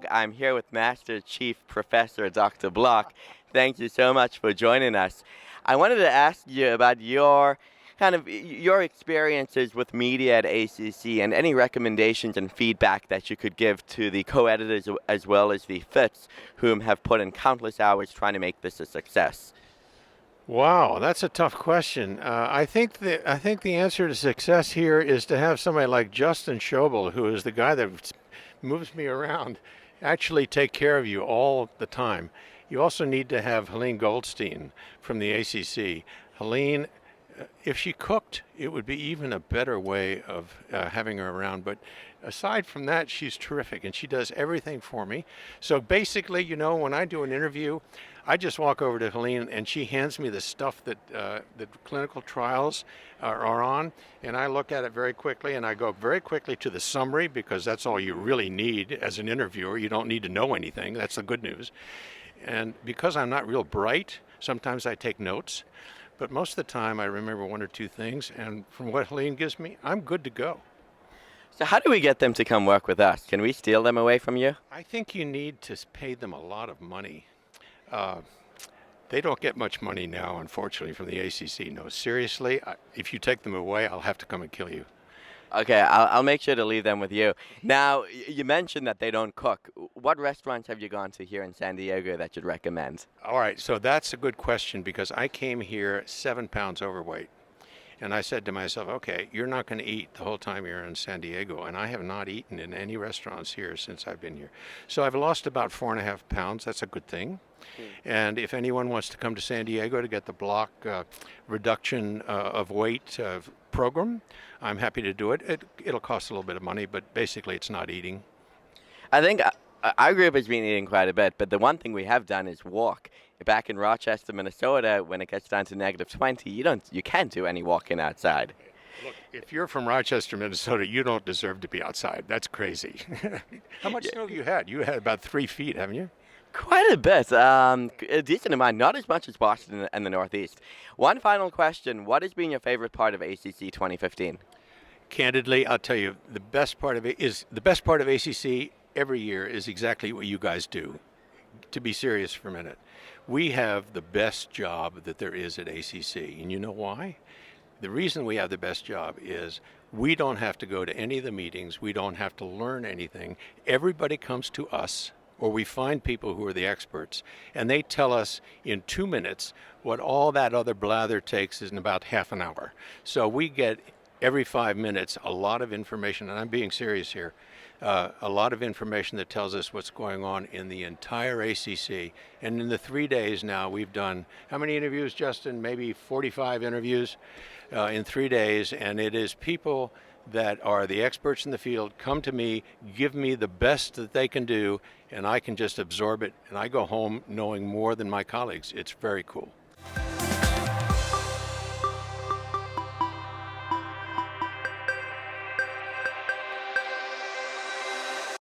I'm here with Master Chief Professor Dr. Block. Thank you so much for joining us. I wanted to ask you about your experiences with media at ACC and any recommendations and feedback that you could give to the co-editors as well as the FITs whom have put in countless hours trying to make this a success. Wow, that's a tough question. I think the answer to success here is to have somebody like Justin Schobel, who is the guy that moves me around, actually take care of you all the time. You also need to have Helene Goldstein from the ACC. Helene, if she cooked, it would be even a better way of having her around. But aside from that, she's terrific and she does everything for me. So basically, when I do an interview, I just walk over to Helene and she hands me the stuff that the clinical trials are on, and I look at it very quickly and I go very quickly to the summary because that's all you really need as an interviewer. You don't need to know anything. That's the good news. And because I'm not real bright, sometimes I take notes. But most of the time, I remember one or two things, and from what Helene gives me, I'm good to go. So how do we get them to come work with us? Can we steal them away from you? I think you need to pay them a lot of money. They don't get much money now, unfortunately, from the ACC. No, seriously, if you take them away, I'll have to come and kill you. Okay, I'll make sure to leave them with you. Now, you mentioned that they don't cook. What restaurants have you gone to here in San Diego that you'd recommend? All right, so that's a good question because I came here 7 pounds overweight. And I said to myself, okay, you're not going to eat the whole time you're in San Diego. And I have not eaten in any restaurants here since I've been here. So I've lost about 4.5 pounds. That's a good thing. And if anyone wants to come to San Diego to get the block reduction of weight program, I'm happy to do it. It'll cost a little bit of money, but basically it's not eating. I think our group has been eating quite a bit, but the one thing we have done is walk. Back in Rochester, Minnesota, when it gets down to -20, you can't do any walking outside. Look, if you're from Rochester, Minnesota, you don't deserve to be outside. That's crazy. How much snow have you had? You had about 3 feet, haven't you? Quite a bit, a decent amount, not as much as Boston and the Northeast. One final question: what has been your favorite part of ACC 2015? Candidly, I'll tell you, the best part of ACC every year is exactly what you guys do. To be serious for a minute, we have the best job that there is at ACC, and you know why? The reason we have the best job is we don't have to go to any of the meetings. We don't have to learn anything. Everybody comes to us, or we find people who are the experts, and they tell us in 2 minutes what all that other blather takes is in about half an hour. So we get every 5 minutes a lot of information, and I'm being serious here, a lot of information that tells us what's going on in the entire ACC. And in the 3 days now, we've done, how many interviews, Justin? Maybe 45 interviews in 3 days, and it is people that are the experts in the field come to me, give me the best that they can do, and I can just absorb it, and I go home knowing more than my colleagues. It's very cool.